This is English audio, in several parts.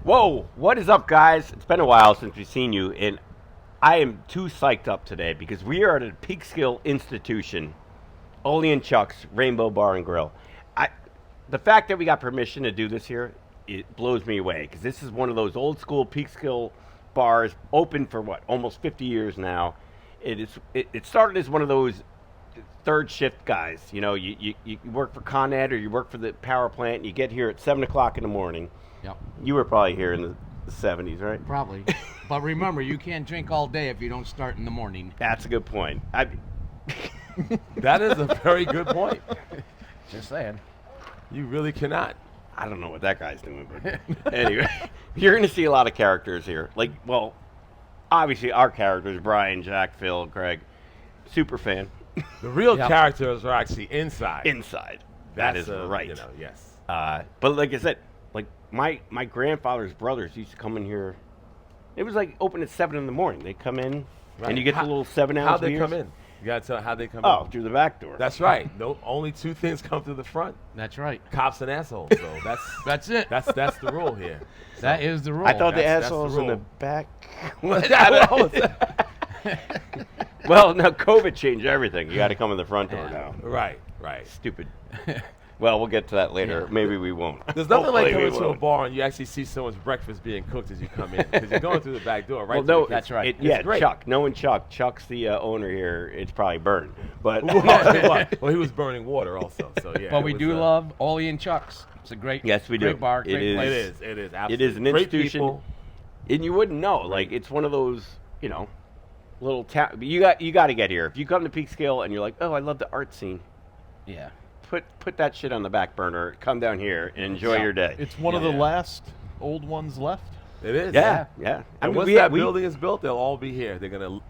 Whoa, what is up, guys? It's been a while since we've seen you, and I am too psyched up today because we are at a Peekskill institution, Ole and Chuck's Rainbow Bar and Grill. The fact that we got permission to do this here, it blows me away because this is one of those old school Peekskill bars, open for what, almost 50 years now. It started as one of those third shift guys. You know, you work for Con Ed or you work for the power plant, and you get here at 7 o'clock in the morning. Yep. You were probably here in the 70s, right? Probably. But remember, you can't drink all day if you don't start in the morning. That's a good point. That is a very good point. Just saying. You really cannot. I don't know what that guy's doing, but anyway, you're going to see a lot of characters here. Like, well, obviously our characters, Brian, Jack, Phil, Greg, super fan. The real characters are actually inside. Inside. That is right. You know, yes. But like I said, like my grandfather's brothers used to come in here. It was like open at 7 in the morning. They come in, and you get the little 7-ounce How'd they beers. come in? You got to tell how they come in. Oh, through the back door. That's right. No, only two things come through the front. That's right. Cops and assholes. So That's it. That's the rule here. That is the rule. I thought the That's assholes the in the rule. back. Right, Well, now COVID changed everything. You got to come in the front door now. right. Stupid. Well, we'll get to that later. Maybe we won't. There's nothing like Hopefully coming we to a won't. bar and you actually see someone's breakfast being cooked as you come in because you're going through the back door, right? Well, no, That's right. Yeah, great. Chuck. Knowing Chuck. Chuck's the owner here. It's probably burned. But Well, he was burning water also. So yeah. But we it do was, love Ole and Chuck's. It's a great, Yes, we do. great bar, great It is. place. It is. it Absolutely. is an Great institution, people. and you wouldn't know. Like, it's one of those, little town. You got to get here. If you come to Peekskill and you're like, oh, I love the art scene. Yeah. Put that shit on the back burner. Come down here and enjoy your day. It's one of the last old ones left. It is. Yeah. And once that building is built, they'll all be here.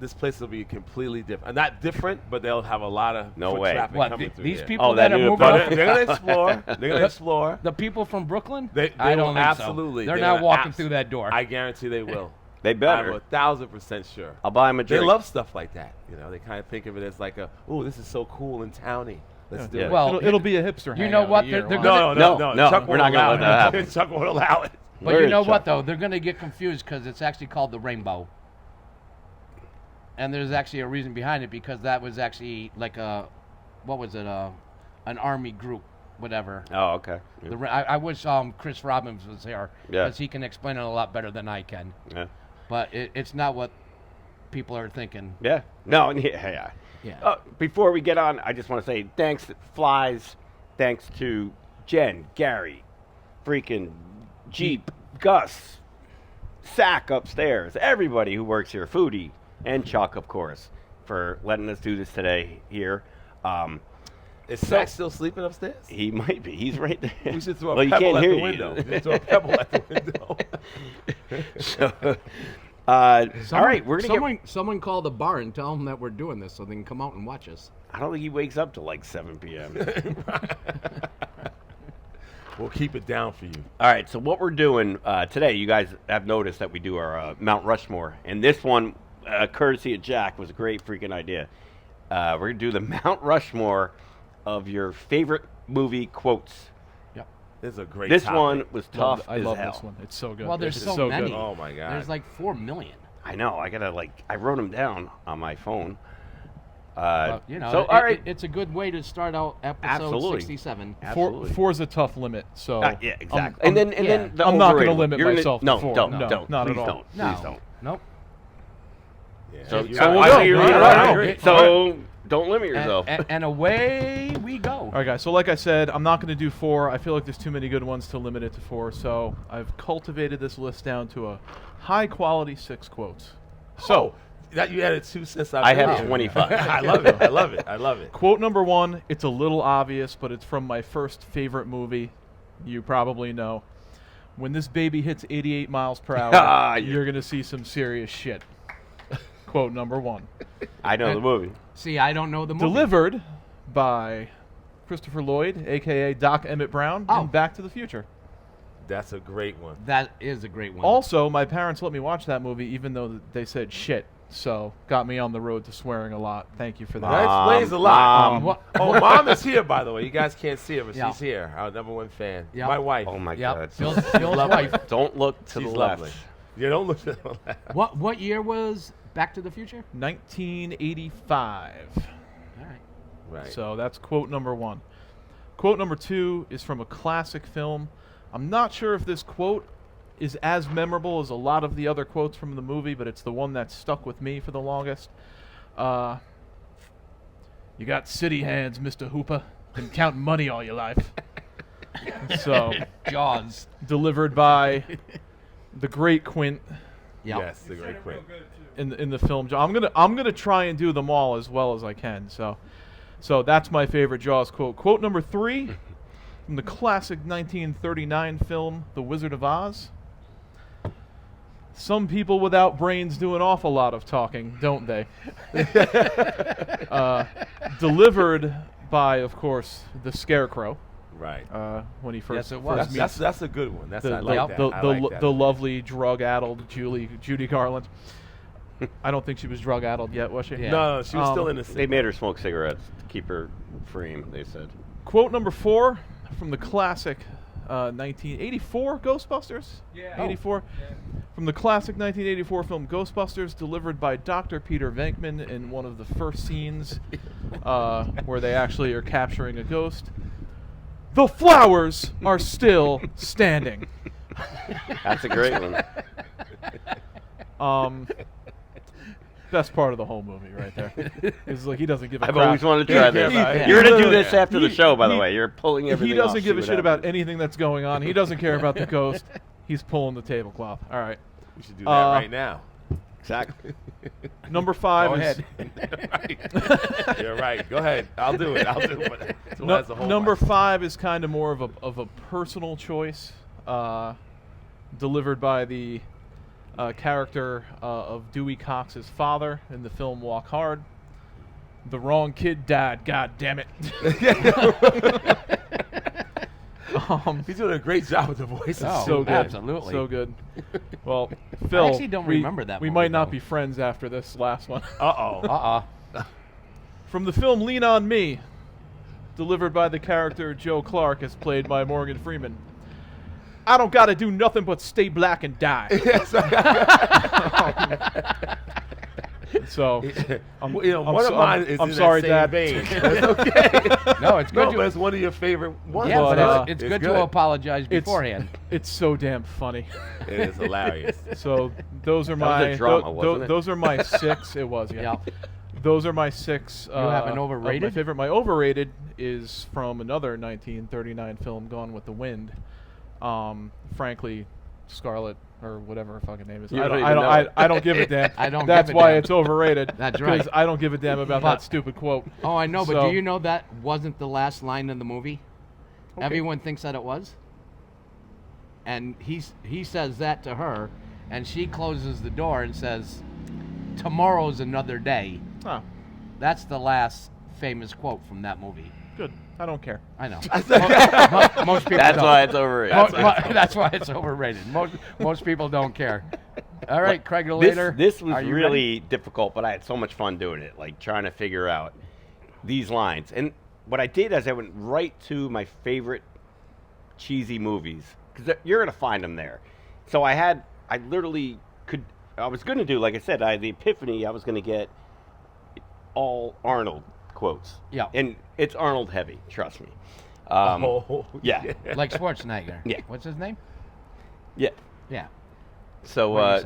This place will be completely different. Not different, but they'll have a lot of No foot way. traffic What, coming through these here. people Oh, that that are new moving apartment. They're going to explore. They're going to explore. The people from Brooklyn? They I will don't think absolutely. so. They're They're not gonna walking abs- through that door. I guarantee they will. They I'm better. 1,000% sure. I'll buy them a They drink. love stuff like that. They kind of think of it as like ooh, this is so cool and towny. Let's do Yeah. it. Well, It'll be a hipster. you know hangout what? a year They're long. gonna- No, Chuck we're not won't allow gonna let that it. happen. Chuck won't allow it. But Where you is know what, Chuck? though? They're going to get confused because it's actually called the Rainbow. And there's actually a reason behind it because that was actually like an army group, whatever. Oh, okay. Yeah. I wish Chris Robbins was here Yeah. because he can explain it a lot better than I can. Yeah. But it's not what people are thinking. Yeah. No, yeah. Yeah. Before we get on, I just want to say thanks to Flies, thanks to Jen, Gary, freaking Jeep, Gus, Sack upstairs, everybody who works here, Foodie, and Chuck, of course, for letting us do this today here. Is Sack still sleeping upstairs? He might be. He's right there. We should throw Well, a you pebble can't at hear the you. window. We should throw a pebble at the window. So, all right, we're gonna get. Someone call the bar and tell them that we're doing this so they can come out and watch us. I don't think he wakes up till like 7 p.m. We'll keep it down for you. All right, so what we're doing today, you guys have noticed that we do our Mount Rushmore, and this one, courtesy of Jack, was a great freaking idea. We're going to do the Mount Rushmore of your favorite movie quotes. Yep. This is a great This topic. one was tough I as love hell. this one. It's so good. Well, there's It's so many. good. Oh, my God. There's like 4 million. I know, I wrote them down on my phone. All right. It's a good way to start out episode Absolutely. 67. Absolutely. Four's a tough limit, so Yeah, exactly. I'm- and then the I'm not overrated gonna one. limit You're myself to No, 4. don't, No, don't, not at please all. don't, No. please don't. Nope. Yeah. So You- so we'll I go. know you're All right, right. all right. So don't limit yourself. And away we go. All right, guys. So like I said, I'm not going to do 4. I feel like there's too many good ones to limit it to 4. So I've cultivated this list down to a high-quality 6 quotes. So That you added 2 cents. I have 25. I love it. I love it. I love it. Quote number 1, it's a little obvious, but it's from my first favorite movie. You probably know. When this baby hits 88 miles per hour, you're going to see some serious shit. Quote number 1. I know the movie. See, I don't know the movie. Delivered by Christopher Lloyd, a.k.a. Doc Emmett Brown, in Back to the Future. That's a great one. That is a great one. Also, my parents let me watch that movie even though they said shit. So, got me on the road to swearing a lot. Thank you for that. That explains a lot. Mom is here, by the way. You guys can't see her, but she's here. Our #1 fan. Yep. My wife. Oh, my God. Phil's wife. Don't look to She's the lovely. left. You don't look to the left. What year was Back to the Future? 1985. All right. Right. So, that's quote number 1. Quote number 2 is from a classic film. I'm not sure if this quote is as memorable as a lot of the other quotes from the movie, but it's the one that stuck with me for the longest. You got city hands, Mr. Hooper. Been counting money all your life. So, Jaws. delivered by the great Quint Yep. Yes, the great Quint. in the film. I'm gonna try and do them all as well as I can. So that's my favorite Jaws quote. Quote number 3 from the classic 1939 film The Wizard of Oz. Some people without brains do an awful lot of talking, don't they? Delivered by, of course, the Scarecrow. Right. When he first, Yes, it was. first meets That's a good one. That's I the, like that. I like that. the lovely drug-addled Judy Garland. I don't think she was drug-addled yet, was she? Yeah. No, she was still innocent. They made her smoke cigarettes to keep her frame, they said. Quote number 4 from the classic 1984 Ghostbusters? Yeah. 84? Yeah. From the classic 1984 film Ghostbusters, delivered by Dr. Peter Venkman in one of the first scenes where they actually are capturing a ghost. The flowers are still standing. That's a great one. Best part of the whole movie right there. It's like he doesn't give a I've crap. always wanted to try this. he- You're going to do he- this after the he- show, by the he- way. You're pulling everything He doesn't off, give a see shit what about happens. anything that's going on. He doesn't care about the ghost. He's pulling the tablecloth. All right. We should do that right now. Exactly. Number 5 Go is ahead. You're right. Go ahead. I'll do it. But number 5 is kind of more of a personal choice, delivered by the character of Dewey Cox's father in the film Walk Hard. The wrong kid died. God damn it. He's doing a great job with the voices. Oh, so good. absolutely. So good. Well, Phil, actually don't remember that We movie, might not though. be friends after this last one. Uh-oh. From the film Lean on Me, delivered by the character Joe Clark, as played by Morgan Freeman. I don't gotta do nothing but stay black and die. So, one of mine is I'm in sorry, that Dad. same vein. It's okay. No, it's good. No, but it's one of your favorite ones. Yeah, But, but it's good to apologize It's- beforehand. It's so damn funny. It is hilarious. So those are That was a my drama, wasn't it? those are my 6. It was, yeah. Yeah. Those are my 6. You have an of overrated? My favorite. My overrated is from another 1939 film, Gone with the Wind. Frankly, Scarlet or whatever her fucking name is. You I don't don't. even know it. I don't give a damn. I don't That's give a why damn. it's overrated. That's right. Because I don't give a damn about But- that stupid quote. Oh, I know, but So- do you know that wasn't the last line in the movie? Okay. Everyone thinks that it was. And he says that to her, and she closes the door and says, "Tomorrow's another day." Oh, That's the last famous quote from that movie. good. I don't care. I know. Most people That's don't. why it's overrated. That's why it's overrated. Most people don't care. All right, Craig later. This was are you really difficult, but I had so much fun doing it, like trying to figure out these lines. And what I did is I went right to my favorite cheesy movies, because you're going to find them there. So I was going to do, like I said, the epiphany, I was going to get all Arnold quotes. Yeah. And it's Arnold heavy, trust me. Yeah. Like Schwarzenegger. Yeah. What's his name? Yeah. Yeah. So, What you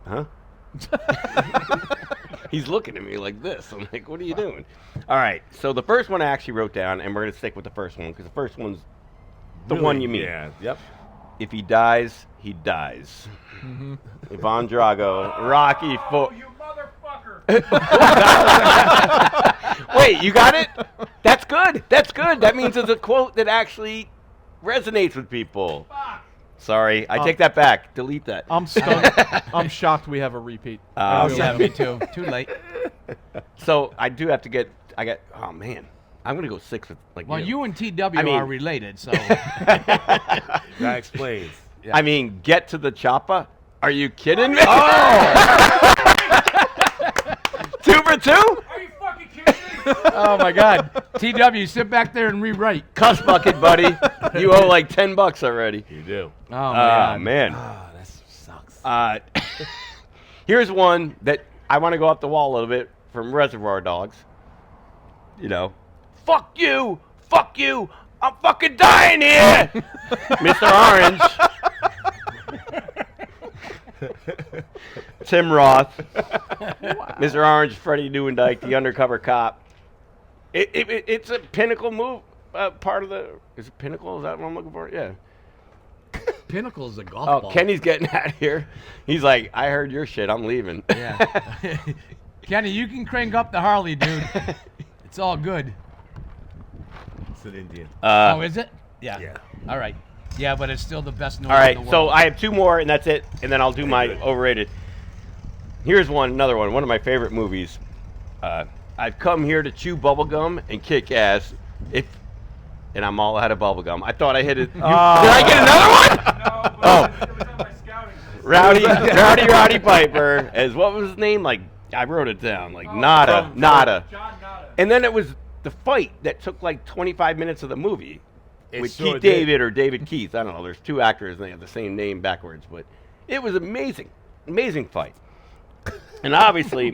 said. huh? He's looking at me like this. I'm like, what are you doing? All right. So the first one I actually wrote down, and we're going to stick with the first one because the first one's the one you mean. Yeah. Yep. If he dies, he dies. Ivan Drago, Rocky Four. you motherfucker! Wait, you got it? That's good. That's good. That means it's a quote that actually resonates with people. Sorry, I take that back. Delete that. I'm stunned. I'm shocked we have a repeat. Yeah, me too. Too late. So I do have to get. Oh man, I'm gonna go 6 with like. Well, you and TW I mean- are related, so That explains. I mean, get to the chopper. Are you kidding me? Oh! 2 for 2? Are you fucking kidding me? Oh my God, TW, sit back there and rewrite. Cuss bucket, buddy. You owe like $10 already. You do. Oh my Man. Ah, that sucks. Here's one that I want to go off the wall a little bit from Reservoir Dogs. You know, fuck you, I'm fucking dying here, Mr. Orange. Tim Roth, Mr. Orange, Freddie Newendike, the undercover cop. It's a pinnacle move. Part of the is it pinnacle? Is that what I'm looking for? Yeah. Pinnacle's a golf Oh, ball. Kenny's getting out of here. He's like, I heard your shit. I'm leaving. Yeah. Kenny, you can crank up the Harley, dude. It's all good. It's an Indian. Oh, is it? Yeah. Yeah. All right. Yeah, but it's still the best noise All right, in the so world. I have 2 more, and that's it. And then I'll do my good. overrated. Here's another one. One of my favorite movies. I've come here to chew bubblegum and kick ass. And I'm all out of bubblegum. I thought I hit it. Did I get another one? No, Oh. it was on my scouting list. Rowdy Piper. As what was his name? Like I wrote it down. Like Nada. John Nada. And then it was the fight that took like 25 minutes of the movie. It With sure Keith did. David or David Keith. I don't know. There's 2 actors and they have the same name backwards, but it was amazing. Amazing fight. And obviously,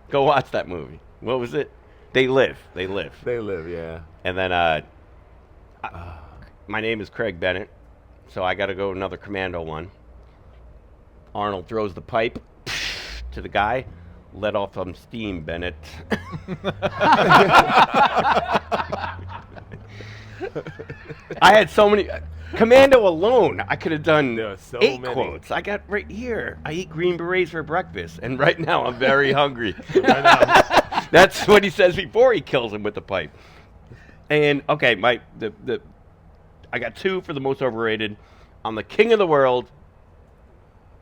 go watch that movie. What was it? They Live. They Live. They live, yeah. And then my name is Craig Bennett, so I got to go another Commando one. Arnold throws the pipe to the guy. Let off some steam, Bennett. I had so many. Commando alone, I could have done There are so 8 many. quotes. I got right here. I eat green berets for breakfast, and right now I'm very hungry. That's what he says before he kills him with the pipe. And okay, I got 2 for the most overrated. I'm the king of the world,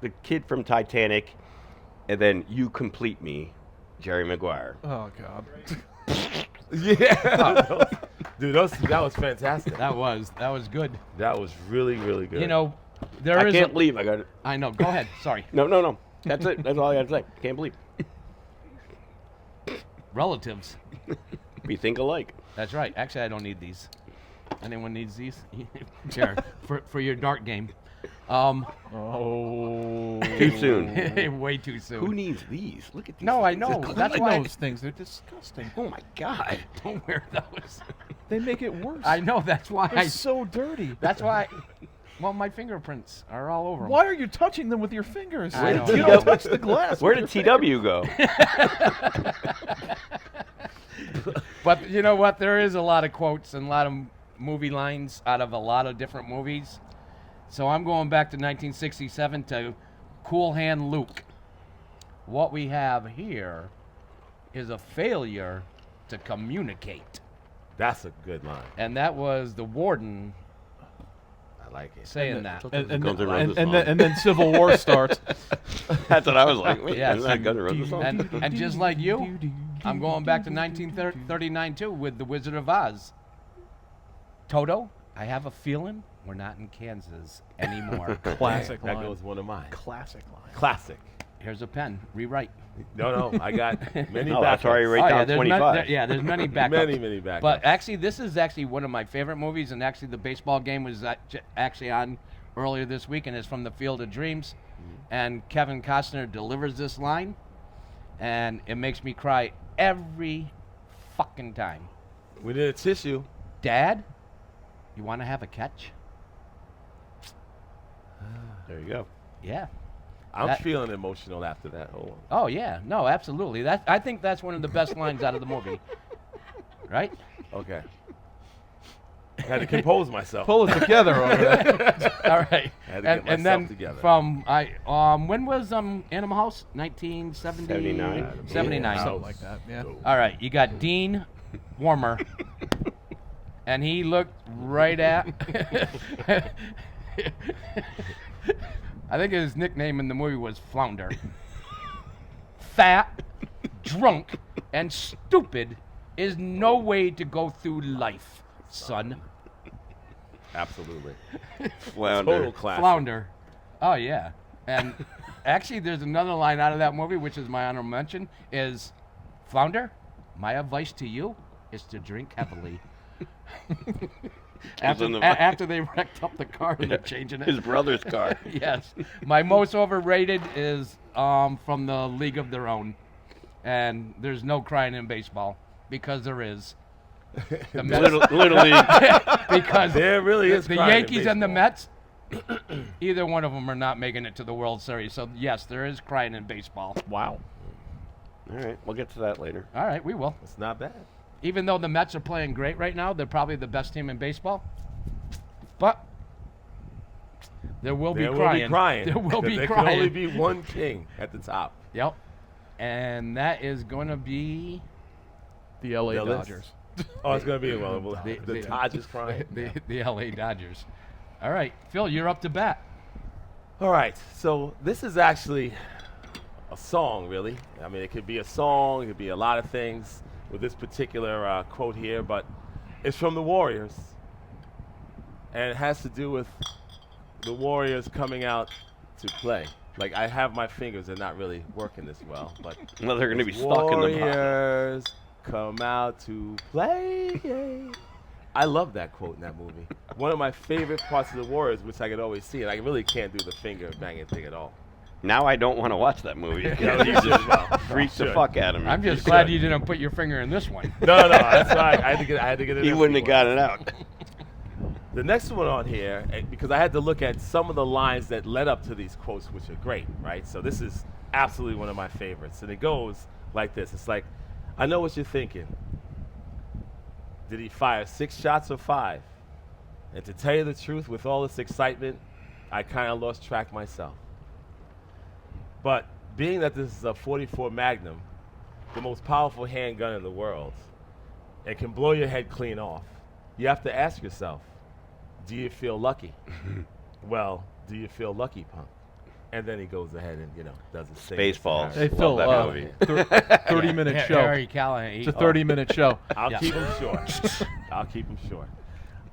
the kid from Titanic, and then You Complete Me, Jerry Maguire. Oh God. Yeah. Dude, that was fantastic. That was good. That was really, really good. You know, there I is can't a, believe I got it. I know. Go ahead. Sorry. No. That's it. That's all I got to say. Can't believe. Relatives. We think alike. That's right. Actually, I don't need these. Anyone needs these? Sure. For your dart game. Oh. Too soon. Way too soon. Who needs these? Look at these. No, I things. know. Look That's at why. Those things, they're disgusting. Oh my God. Don't wear those. They make it worse. I know. That's why They're so dirty. That's why. Well, my fingerprints are all over 'em. Why are you touching them with your fingers? I know. You don't touch the glass. Where with did your TW go? But you know what? There is a lot of quotes and a lot of movie lines out of a lot of different movies. So I'm going back to 1967 to Cool Hand Luke. What we have here is a failure to communicate. That's a good line. And that was the warden I like it. saying that. And Guns N' then, Roses and then Civil War starts. That's what I was like. Wait, Yes. isn't that Guns N' Roses song? And just like you, I'm going back to 1939 too with The Wizard of Oz. Toto, I have a feeling we're not in Kansas anymore. Classic That line. goes one of mine. Classic line. Classic. Here's a pen. Rewrite. No, I got many Oh, that's why you backups. write down there's 25. there's many backups. Many backups. But actually, this is actually one of my favorite movies, and actually the baseball game was actually on earlier this week, and it's from The Field of Dreams. And Kevin Costner delivers this line, and it makes me cry every fucking time. We need a tissue. Dad, you want to have a catch? There you go. Yeah. I'm That- feeling emotional after that. Hold on. Oh yeah. No, absolutely. I think that's one of the best lines out of the movie. Right? Okay. had to compose myself. Pull it together over there. All right. Had to get And myself then together. from when was Animal House? 1979. 79. Something like that. Yeah. All right, you got Dean Warmer, and he looked right at. I think his nickname in the movie was Flounder. Fat, drunk, and stupid is no way to go through life, son. Absolutely. Flounder. Total classic. Flounder. Oh yeah. And actually there's another line out of that movie which is my honorable mention is Flounder, my advice to you is to drink heavily. after they wrecked up the car and they're changing it. His brother's car. Yes. My most overrated is from the League of Their Own. And there's no crying in baseball because there is. The Mets, Little League. because There really is the crying in Yankees and the baseball. Mets, either one of them are not making it to the World Series. So yes, there is crying in baseball. Wow. All right, we'll get to that later. All right, we will. It's not bad. Even though the Mets are playing great right now, they're probably the best team in baseball. But there will be There crying. will be crying. There will be There crying. can only be one king at the top. Yep. And that is going to be The L.A. The list. Dodgers. Oh, it's going to be the Dodgers crying. the LA Dodgers. All right, Phil, you're up to bat. All right, so this is actually a song, really. I mean, it could be a song, it could be a lot of things with this particular quote here, but it's from the Warriors. And it has to do with the Warriors coming out to play. Like, I have my fingers, they're not really working this well, but Well, they're going to be stuck in the bottom. Warriors come out to play. I love that quote in that movie. One of my favorite parts of the Warriors, which I could always see, and I really can't do the finger banging thing at all. Now I don't want to watch that movie. Yeah, You you should. just Well, freaked the should. fuck out of me. I'm just You glad should. you didn't put your finger in this one. No, that's why I had to get it. He in wouldn't have before. got it out. The next one on here, because I had to look at some of the lines that led up to these quotes, which are great, right? So this is absolutely one of my favorites. And it goes like this. It's like, I know what you're thinking. Did he fire 6 shots or 5? And to tell you the truth, with all this excitement, I kind of lost track myself. But being that this is a 44 Magnum, the most powerful handgun in the world, and can blow your head clean off, you have to ask yourself, do you feel lucky? Well, do you feel lucky, punk? And then he goes ahead and, does his thing. Spaceballs. Hey, Love Phil, that movie. 30-minute show. Harry Callahan. It's a 30-minute show. I'll Yeah. keep him short. I'll keep him short.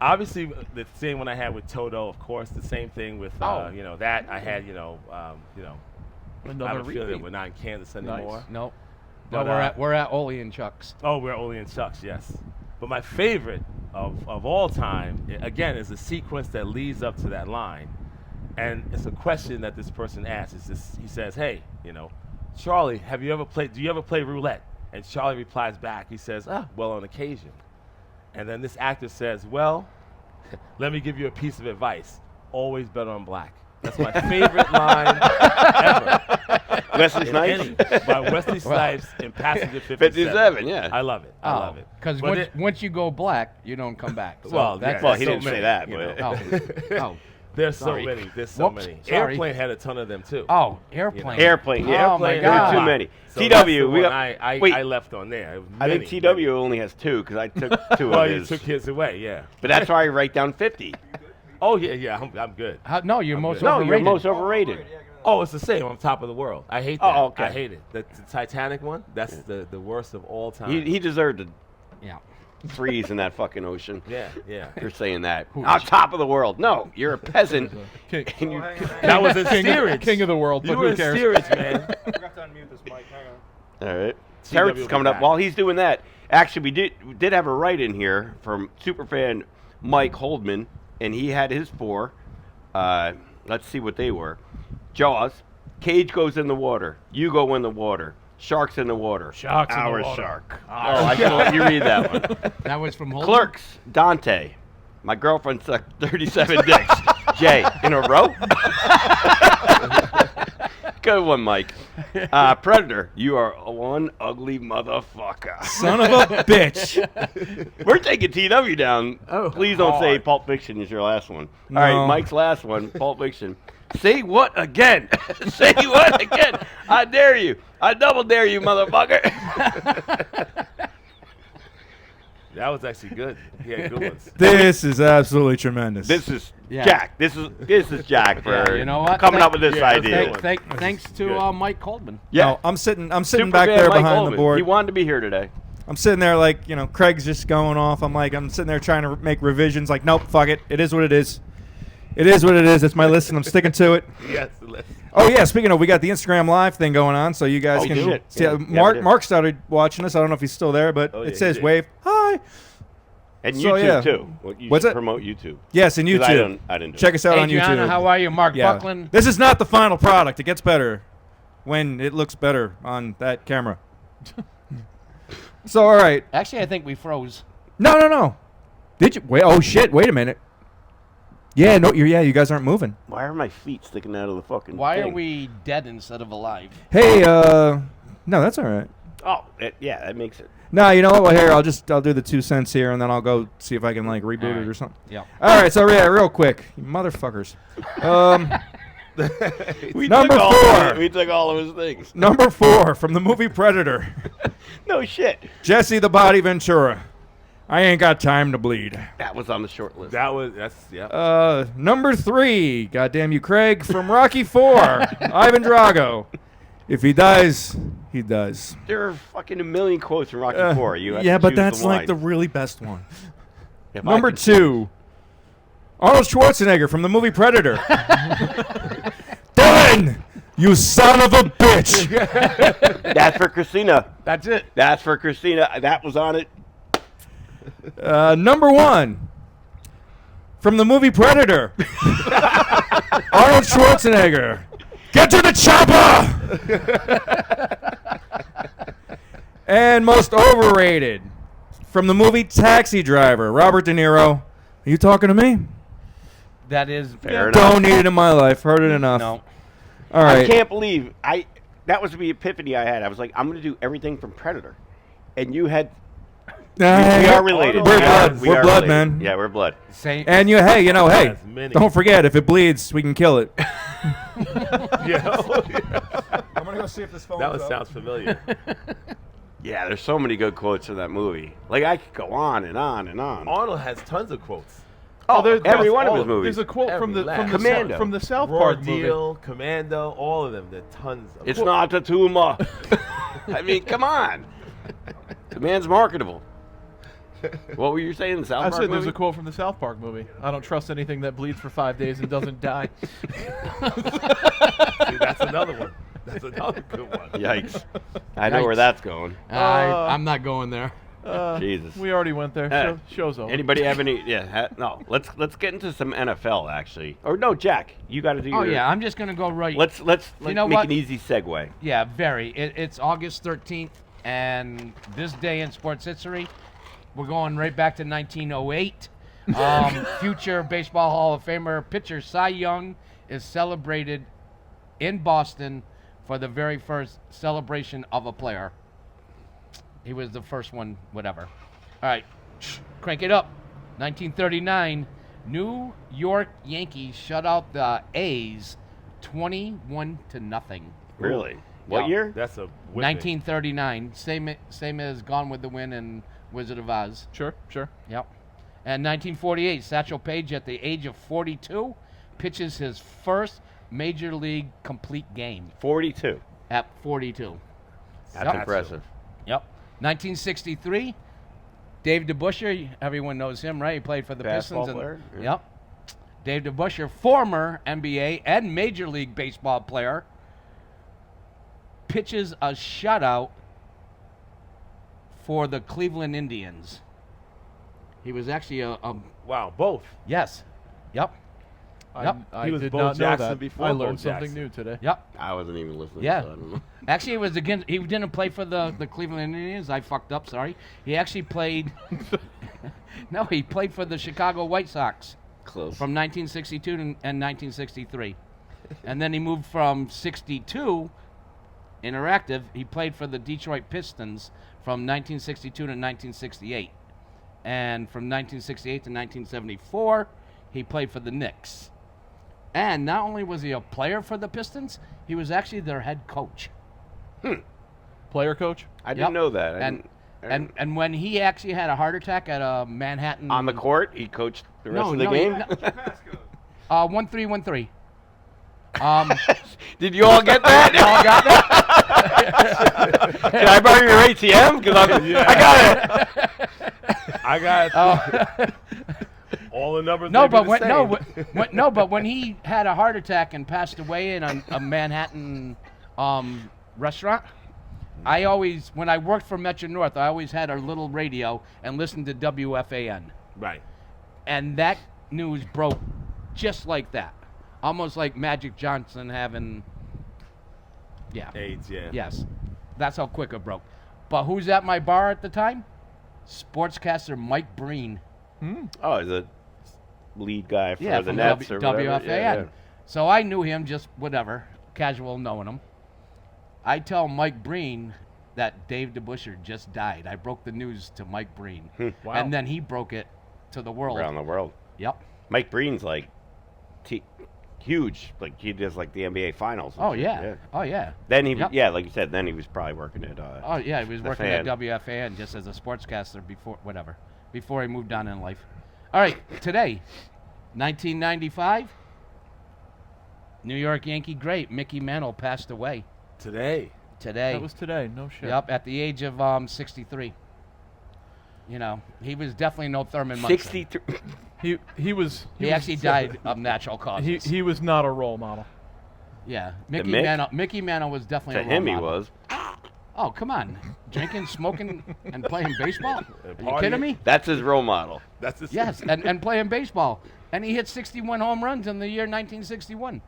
Obviously, the same one I had with Toto, of course, the same thing with, that. I had, I Another have a feeling that repeat. we're not in Kansas anymore. Nope. But, No, we're at Ole and Chuck's. Oh, we're Ole and Chuck's, yes. But my favorite of all time, again, is a sequence that leads up to that line. And it's a question that this person asks. He says, hey, Charlie, do you ever play roulette? And Charlie replies back, he says, well, on occasion. And then this actor says, well, let me give you a piece of advice. Always bet on black. That's my favorite line ever. Wesley In Snipes? any- by Wesley Snipes in Passenger 57. 57, yeah. I love it. I love it. Because But once you go black, you don't come back. So Well, that's Well, he so didn't say many, that, you but Oh. Oh. There's so Sorry. many. There's so Whoops, many. sorry. Airplane had a ton of them too. Oh, airplane. Airplane, yeah. Oh, my Airplane There were God. too many. So that's TW, the we one got. wait, I left on there. It was I think many, TW many. only has 2 because I took 2 Well, of you his. took his away, yeah. But that's why I write down 50. Oh yeah, I'm good. No, you're most good. No, overrated. you're most overrated. Oh, it's the same. I'm top of the world. I hate Oh, that. okay. I hate it. The Titanic one. That's the worst of all time. He deserved to Yeah. freeze in that fucking ocean. yeah. You're saying that. I'm top of the world. No, you're a peasant. King, And you, That was in steerage. king of the world, but You were who in cares? steerage, man. forgot to unmute this mic. Hang on. all right. TW Terrence is will be coming up. back. While he's doing that, actually, we did have a write-in here from superfan Mike Holdman, and he had his 4. Let's see what they were. Jaws. Cage goes in the water. You go in the water. Sharks in the water. Sharks in the Our water. shark. Oh, I can let you read that one. That was from Holden? Clerks. Dante. My girlfriend sucked 37 dicks. Jay, in a row? Good one, Mike. Predator, you are one ugly motherfucker. Son of a bitch. We're taking TW down. Oh. Please don't say Hard. Pulp Fiction is your last one. No. All right, Mike's last one, Pulp Fiction. Say what again? Say what again? I dare you. I double dare you, motherfucker. That was actually good. He had good ones. This is absolutely tremendous. This is Yeah. Jack. This is Jack for Yeah, you know what? coming up with this Yeah, idea. Thanks to Good. Mike Coldman. Yeah. No, I'm sitting back Superman there Mike behind Coleman. the board. He wanted to be here today. I'm sitting there like, Craig's just going off. I'm sitting there trying to make revisions. Like, nope, fuck it. It is what it is. It is what it is. It's my list, and I'm sticking to it. Yes, let's. Oh yeah, speaking of, we got the Instagram Live thing going on, so you guys Oh, can shit. see. Yeah, we Mark did. started watching us. I don't know if he's still there, but Oh, yeah, it he says did. wave. Hi. And So, YouTube yeah. too. Well, you What's should it? promote YouTube. Yes, and 'Cause YouTube. I didn't do Check it. us out on Adriana, YouTube. how are you? Mark Yeah. Buckland. This is not the final product. It gets better when it looks better on that camera. So all right. Actually, I think we froze. No. Did you? Wait. Oh shit. Wait a minute. Yeah. No. You guys aren't moving. Why are my feet sticking out of the fucking Why are thing? we dead instead of alive? Hey. No, that's all right. Oh, yeah, that makes it. No, you know what? Well, here I'll do the 2 cents here, and then I'll go see if I can like reboot All it right. or something. Yeah. All right. So yeah, real quick, you motherfuckers. We Number took all 4. We took all of his things. Number 4 from the movie Predator. No shit. Jesse the Body Ventura. I ain't got time to bleed. That was on the short list. Yeah. Number 3, goddamn you, Craig, from Rocky 4, Ivan Drago. If he dies, he does. There are fucking a million quotes from Rocky 4. You have Yeah, to but choose that's the like line. the really best one. If I Number could- 2, Arnold Schwarzenegger from the movie Predator. Dylan, you son of a bitch. That's for Christina. That's it. That's for Christina. That was on it. Number 1, from the movie Predator. Arnold Schwarzenegger. Get to the chopper! And most overrated, from the movie Taxi Driver, Robert De Niro. Are you talking to me? That is Fair enough. Don't need it in my life. Heard it enough. No. All I right. can't believe that was the epiphany I had. I was like, I'm going to do everything from Predator. And you had. We are related. We're We are- blood. we We're are blood, related. man. Yeah, we're blood. Same. And hey, That's many. don't forget, if it bleeds, we can kill it. Yeah. I'm going to go see if this phone That one sounds familiar. Yeah, there's so many good quotes in that movie. Like, I could go on and on and on. Arnold has tons of quotes. Oh, there's every one of all his of them. movies. There's a quote from the Every last. Commando. from the South Raw Park movie. Deal, Commando, all of them. There are tons of It's quotes. not a tumor. I mean, come on. The man's marketable. What were you saying? The South I Park said there's movie? a quote from the South Park movie. I don't trust anything that bleeds for 5 days and doesn't die. See, that's another one. That's another good one. Yikes. I know Yikes. where that's going. I'm not going there. Jesus. We already went there. Show's over. Anybody have any? Yeah, no. Let's get into some NFL actually. Or no, Jack, you got to do. Oh your, yeah, I'm just gonna go right. Let's You know make what? an easy segue. Yeah, very. It's August 13th, and this day in sports history, we're going right back to 1908. Future Baseball Hall of Famer pitcher Cy Young is celebrated in Boston for the very first celebration of a player. He was the first one, whatever. All right, crank it up. 1939, New York Yankees shut out the A's 21-0. Really? What Yeah. year? That's a whipping. 1939, same as Gone with the Wind and Wizard of Oz. Sure. Yep. And 1948, Satchel Paige, at the age of 42, pitches his first major league complete game 42. at 42. That's Yep. impressive. Yep. 1963, Dave DeBusschere, everyone knows him, right? He played for the Basketball Pistons. player? Yeah. Yep. Dave DeBusschere, former NBA and Major League Baseball player, pitches a shutout for the Cleveland Indians. He was actually a Wow, both. yes. Yep. Yep. I He was did Bo not know Jackson that. before I Bo learned something Jackson. new today. Yep. I wasn't even listening. Yeah. So I don't know. Actually, it was against. He didn't play for the Cleveland Indians. I fucked up. Sorry. He actually played. No, he played for the Chicago White Sox Close. from 1962 and 1963. And then he moved from 62 Interactive. He played for the Detroit Pistons from 1962 to 1968. And from 1968 to 1974, he played for the Knicks. And not only was he a player for the Pistons, he was actually their head coach. Player coach? I didn't know that. I And didn't- and when he actually had a heart attack at a Manhattan on the court, he coached the rest of the no, game. 1-3-1-3. Did you all get that? You all got that? Can I borrow your ATM? Because I got it. I got all the numbers. No, may be but the same. but when he had a heart attack and passed away in a Manhattan restaurant, I always, when I worked for Metro North, I always had a little radio and listened to WFAN. Right. And that news broke just like that. Almost like Magic Johnson having, AIDS, yeah. yes. That's how quick it broke. But who's at my bar at the time? Sportscaster Mike Breen. Oh, he's a lead guy for Yeah, the from Nets or whatever. WFAN. Yeah. So I knew him just whatever, casual knowing him. I tell Mike Breen that Dave DeBuscher just died. I broke the news to Mike Breen. Wow. And then he broke it to the world. Around the world. Yep. Mike Breen's like huge. Like he does like the NBA Finals. and Oh shit, yeah. Oh yeah. Then he, Yep. yeah, like you said, then he was probably working at. Oh yeah, he was The working Fan. at WFAN just as a sportscaster before he moved on in life. All right, today, 1995, New York Yankee great Mickey Mantle passed away Today. today. That was today. No shit. Yep, at the age of 63. You know, he was definitely no Thurman Munson. 63. He was. He actually died of natural causes. He was not a role model. Yeah, Mick? Mickey Mantle was definitely To a role him, he model. was. Oh, come on. Drinking, smoking, and playing baseball? Are you partying. kidding me? That's his role model. That's the Yes, and playing baseball. And he hit 61 home runs in the year 1961.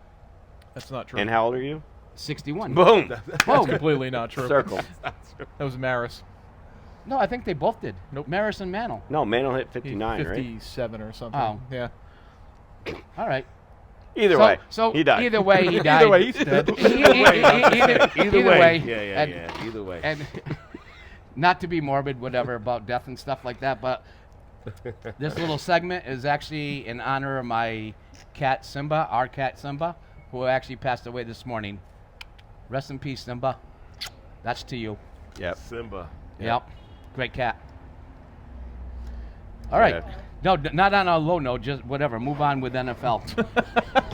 That's not true. And how old are you? 61. Boom. That's Boom. completely not true. Circle. That was Maris. No, I think they both did. Nope. Maris and Mantle. No, Mantle hit He- 59, right? 57 or something. Oh. Yeah. All right. Either way, So he died. either way, he died. Either way, he's dead. Either way. Yeah. And- Either way. And not to be morbid, whatever, about death and stuff like that, but this little segment is actually in honor of my cat Simba, our cat Simba, who actually passed away this morning. Rest in peace, Simba. That's to you. Yep. Simba. Yep. Great cat. All right. Yeah. No, not on a low note, just whatever. Move on with NFL.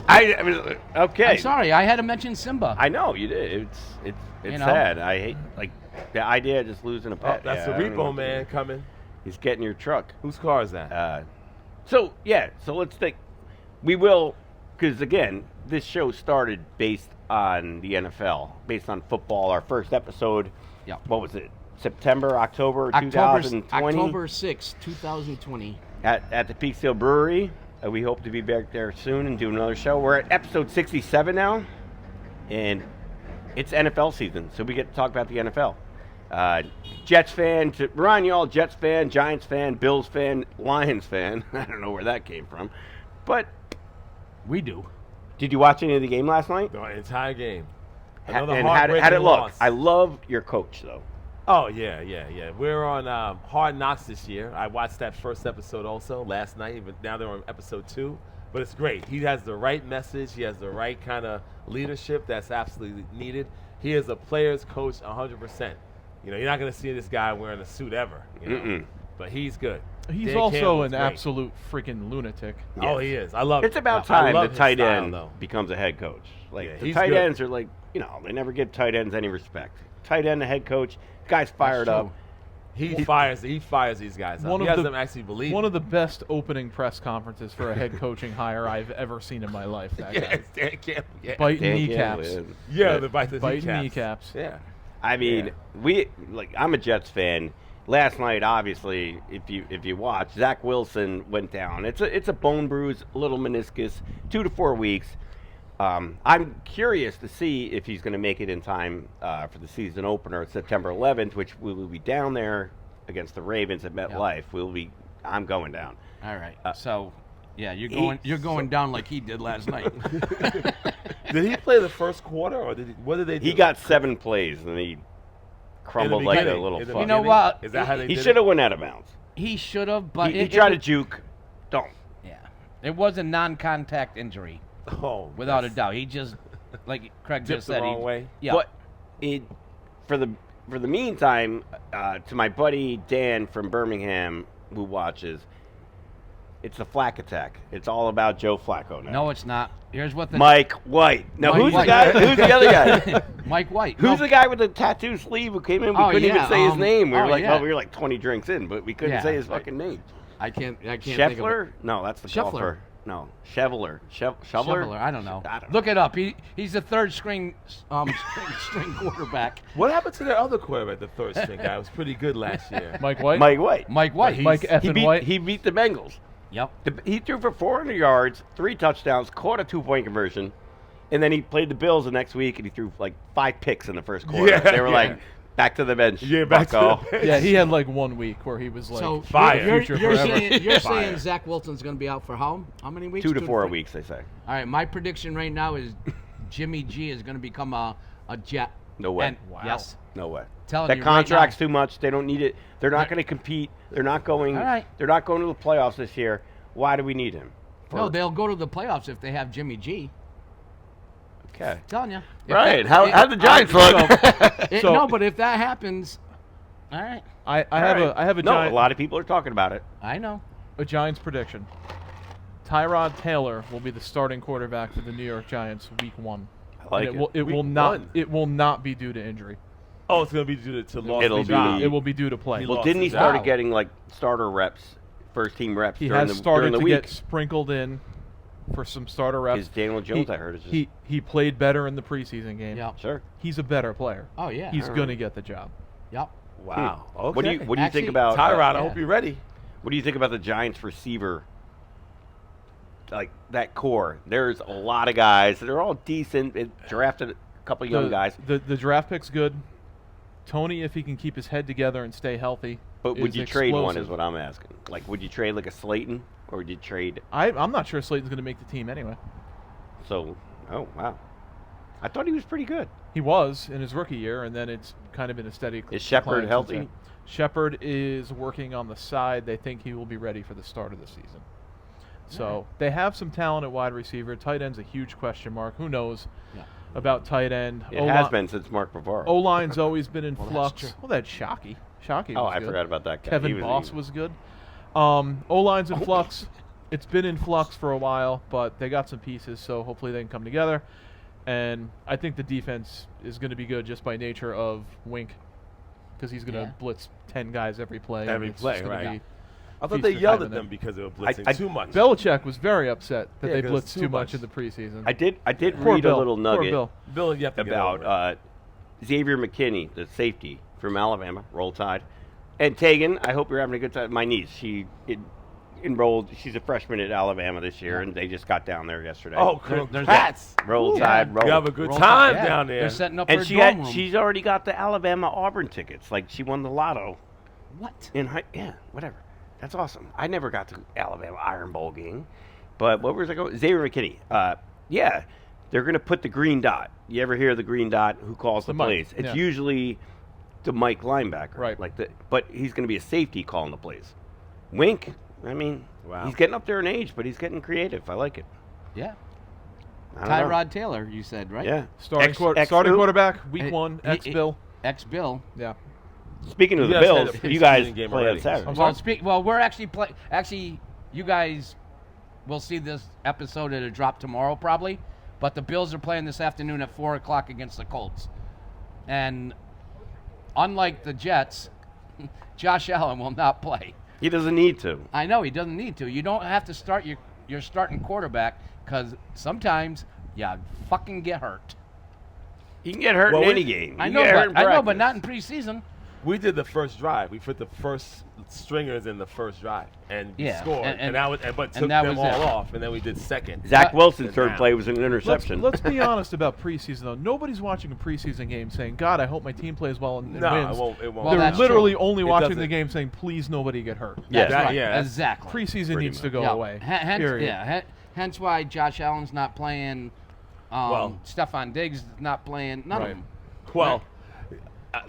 I mean, okay. I'm sorry, I had to mention Simba. I know you did. It's You know? sad. I hate like the idea of just losing a Oh, pet. that's Yeah, the I don't know repo what to man do. coming. He's getting your truck. Whose car is that? So let's think. We will, because again, this show started based on the NFL, based on football. Our first episode. Yeah. What was it? September, October, October 2020. October 6, 2020. At the Peekskill Brewery. We hope to be back there soon and do another show. We're at episode 67 now, and it's NFL season, so we get to talk about the NFL. Jets fan, to remind you all, Jets fan, Giants fan, Bills fan, Lions fan. I don't know where that came from, but We do. did you watch any of the game last night? The entire game. And Another how'd it heartbreaking look? loss. I love your coach, though. Oh, yeah. We're on Hard Knocks this year. I watched that first episode also last night, but now they're on episode 2. But it's great. He has the right message. He has the right kind of leadership that's absolutely needed. He is a player's coach 100%. You know, you're not going to see this guy wearing a suit ever. You know? But he's good. He's Dan also Campbell's an great. absolute freaking lunatic. Oh, he is. I love it. It's about I time love the his tight style, end though. becomes a head coach. Like, Yeah, the he's tight good. ends are like, they never give tight ends any respect. Tight end, the head coach, guy's fired true. up. He fires these guys up. He has them actually believe one it. of the best opening press conferences for a head coaching hire I've ever seen in my life. That guy. Yes, Dan Campbell. Yeah, Biting Dan kneecaps. Campbell, yeah, the bite the Biting kneecaps. kneecaps. Yeah. I mean, I'm a Jets fan. Last night, obviously, if you watch, Zach Wilson went down. It's a bone bruise, a little meniscus, 2 to 4 weeks. I'm curious to see if he's going to make it in time for the season opener, September 11th, which we will be down there against the Ravens at MetLife. I'm going down. All right. So, yeah, you're going down like he did last night. Did he play the first quarter, or what did they do? He got 7 plays, and he crumbled like a beginning, little in the fuck. You know beginning? what? Is that how they He did should it? have went out of bounds. He should have, but He tried to juke. Don't. Yeah, it was a non-contact injury Oh, without a that's- doubt. He just, like Craig Dipped just the said, wrong way. Yeah, But for the meantime, to my buddy Dan from Birmingham who watches, it's the Flack attack. It's all about Joe Flacco now. no, it's not. Here's what the Mike White. Now Mike who's White. the guy? Who's the other guy? Mike White. Who's No, the guy with the tattoo sleeve who came in? We Oh, couldn't even yeah, say his name. We were like, yeah. we were like 20 drinks in, but we couldn't Yeah. say his fucking name. I can't think of it. Scheffler? No, that's the Scheffler. golfer. No, Chevler. Shoveler? Shoveler, I don't know. I don't Look it up. He's the third string quarterback. What happened to their other quarterback, the third string guy? It was pretty good last year. Mike White. Mike White. Mike White. Mike He's- F. and White. He beat the Bengals. Yep. He threw for 400 yards, 3 touchdowns, caught a 2-point conversion, and then he played the Bills the next week, and he threw like 5 picks in the first quarter. Yeah, They were yeah. like, back to the bench. Yeah, back to bucko." the bench. Yeah, he had like 1 week where he was like So fire. you're, future you're forever. saying, you're Fire. saying Zach Wilson's going to be out for how many weeks? 2 to 4 3? weeks, they say. All right, my prediction right now is Jimmy G is going to become a Jet. No way. And, Yes. No way. Telling That you contract's right too much. They don't need it. They're not going to compete. They're not going. All right. They're not going to the playoffs this year. Why do we need him? now. No, they'll go to the playoffs if they have Jimmy G. Okay. Telling you. Right. How'd the Giants look? So- No, but if that happens, all right. I All have right. a No, giant a lot of people are talking about it. I know. a Giants prediction. Tyrod Taylor will be the starting quarterback for the New York Giants week 1. I like And it. it will Week not one? it will not be due to injury. Oh, it's going to be due to loss It'll of be- job. It will be due to play. He Well, lost didn't he his started job. getting like starter reps, first team reps He during has the started during the to week? get sprinkled in for some starter reps. Is Daniel Jones? I heard is just He played better in the preseason game. Yeah. sure. He's a better player. Oh yeah. He's going to get the job. Yep. Wow. Okay. What do you think Actually, about Tyrod, I Yeah. hope you're ready. What do you think about the Giants receiver? Like that core. There's a lot of guys. They're all decent. It drafted a couple young guys. The draft pick's good. Tony, if he can keep his head together and stay healthy. But would is you trade one? Is explosive. what I'm asking. Like, would you trade like a Slayton, or would you trade? I'm not sure Slayton's going to make the team anyway. So, oh wow, I thought he was pretty good. He was in his rookie year, and then it's kind of been a steady. Is Shepard decline since healthy? then. Shepard is working on the side. They think he will be ready for the start of the season. So they have some talent at wide receiver. Tight end's a huge question mark. Who knows Yeah. about tight end? It has been since Mark Bavaro. O-line's always been in Well, that's flux. true. Well, that's Shockey. Shockey Oh, was I good. forgot about that guy. He Kevin Boss was good. O-line's in flux. It's been in flux for a while, but they got some pieces, so hopefully they can come together. And I think the defense is going to be good just by nature of Wink, because he's going to Yeah. blitz 10 guys every play. and Every it's play, just gonna right. be I thought feast they or yelled famine at them then. because they were blitzing I- too much. Belichick was very upset that Yeah, they 'cause blitzed it's too too much in much. the preseason. I did Poor read Bill. a little Poor nugget Bill. Bill, you have to get about over it. Xavier McKinney, the safety from Alabama, Roll Tide, and Tegan. I hope you're having a good time. My niece, enrolled. She's a freshman at Alabama this year, and they just got down there yesterday. Oh, there's congrats. Roll Yeah. Tide, roll. You have a good Roll time Tide. down there. They're setting up for And a she dorm room. she's already got the Alabama Auburn tickets. Like she won the lotto What? in high. Yeah, whatever. That's awesome. I never got to Alabama Iron Bowl game, but what was I going? Xavier McKinney. Yeah, they're gonna put the green dot. You ever hear the green dot? Who calls the Mike, plays? It's yeah. usually the Mike linebacker, Right. Like but he's gonna be a safety calling the plays. Wink. I mean, Wow. he's getting up there in age, but he's getting creative. I like it. Yeah. I don't know. Tyrod Taylor, you said, right? Yeah. starting Ex starting who? quarterback, week He- 1, he- ex-Bill. Ex-Bill. Yeah. Speaking of You the guys had Bills, a you guys preseason game play on already. Saturday. Well, we're actually Actually, you guys will see this episode at a drop tomorrow, probably. But the Bills are playing this afternoon at 4:00 against the Colts, and unlike the Jets, Josh Allen will not play. He doesn't need to. I know he doesn't need to. You don't have to start your starting quarterback because sometimes you fucking get hurt. He can get hurt Well, in we- any game. I He know, can get hurt in but practice. not in preseason. We did the first drive. We put the first stringers in the first drive and Yeah, scored, and- and that was, but took that them was all it. off, and then we did second. Zach Wilson's Sit third down. play was an interception. Let's be honest about preseason, though. Nobody's watching a preseason game saying, God, I hope my team plays well and No, wins. it won't. It won't. Well, They're that's literally true. only It watching the doesn't- game saying, please nobody get hurt. Yes. That's right. yeah, that's- Exactly. Preseason Pretty needs to much. go Yeah. away. Hence, period. yeah. Hence why Josh Allen's not playing Stephon Diggs is not playing. None of Right. them. Well,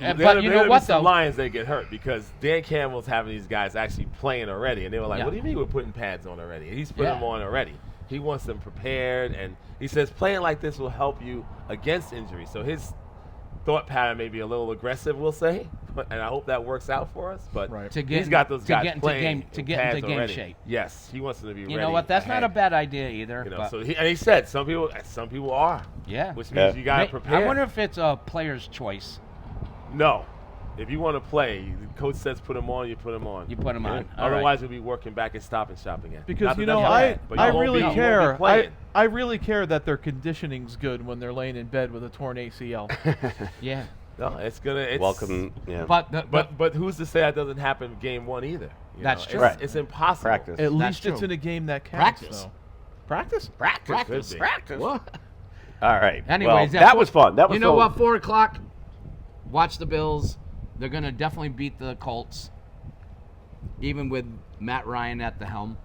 But you know what, some though? Lions they get hurt because Dan Campbell's having these guys actually playing already, and they were like, Yeah. "What do you mean we're putting pads on already?" And he's putting Yeah. them on already. He wants them prepared, and he says playing like this will help you against injury. So his thought pattern may be a little aggressive, we'll say, and I hope that works out for us. But Right. To get he's got those to guys get into playing game to in get pads into game already. shape. Yes, he wants them to be ready. You know what? That's not ahead. a bad idea either. You know, but so he said some people are, yeah. which means Yeah. you got to prepare. I wonder if it's a player's choice. No. If you want to play, the coach says put them on, you put them on. You put 'em on. All Otherwise, you'll be working back at Stop and Shop again. Because Not you that know, that's I bad, but I you won't really be- you won't be care. playing. I really care that their conditioning's good when they're laying in bed with a torn ACL. Yeah. No, it's gonna. It's, Welcome. Yeah. But who's to say that doesn't happen game one either? You That's know? true. It's, Right. it's impossible. Practice. At That's least it's true. in a game that counts. Practice. Though. Practice? Practice. Could be. Practice. All right. Anyways, well, yeah, that was fun. That was You know fun. what? 4 o'clock. Watch the Bills. They're gonna definitely beat the Colts, even with Matt Ryan at the helm.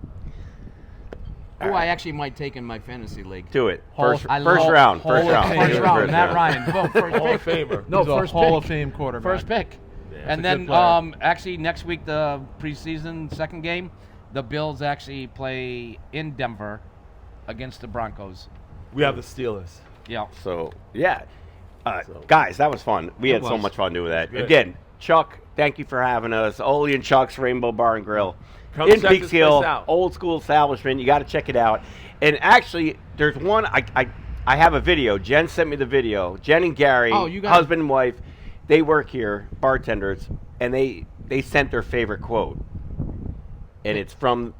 All Who right. I actually might take in my fantasy league. Do it. Hall First, of- I first love- round. Hall First of round. Fame. Give First it round, first Matt Ryan. Vote first Hall pick. of Famer. No, He's a first Hall pick. of Fame quarterback. First pick. Yeah, And that's a then good player. actually next week the preseason second game, the Bills actually play in Denver against the Broncos. We have the Steelers. Yeah. So yeah, So- guys, that was fun. We had so was. much fun doing that. Good. Again, Chuck, thank you for having us. Ole and Chuck's Rainbow Bar and Grill Come in check this Peekskill, place out. old school establishment. You got to check it out. And actually, there's one. I have a video. Jen sent me the video. Jen and Gary, Oh, you guys- husband and wife, they work here, bartenders, and they sent their favorite quote, and it's from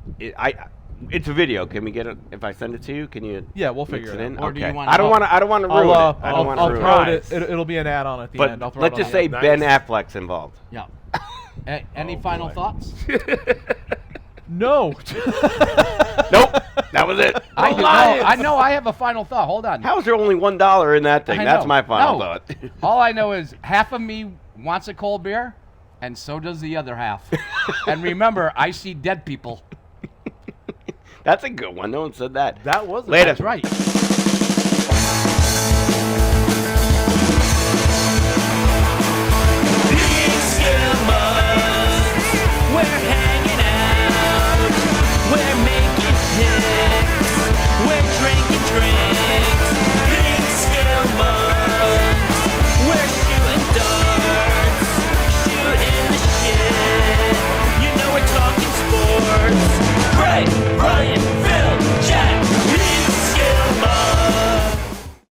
It's a video. Can we get it? If I send it to you, can you? Yeah, we'll mix figure it it in. out. Or do you Okay. want- I don't want to. I don't want to ruin it. I don't want to I'll ruin throw it. it. It'll be an add-on at the But end. I'll throw let's it on just the say end. Nice. Ben Affleck's involved. Yeah. Any Oh, final boy. thoughts? No. Nope. That was it. I know. I have a final thought. Hold on. How is there only $1 in that thing? I That's know. my final No. thought. All I know is half of me wants a cold beer, and so does the other half. And remember, I see dead people. That's a good one. No one said that. That was a- Later. That's right. PeekskillMugs, we're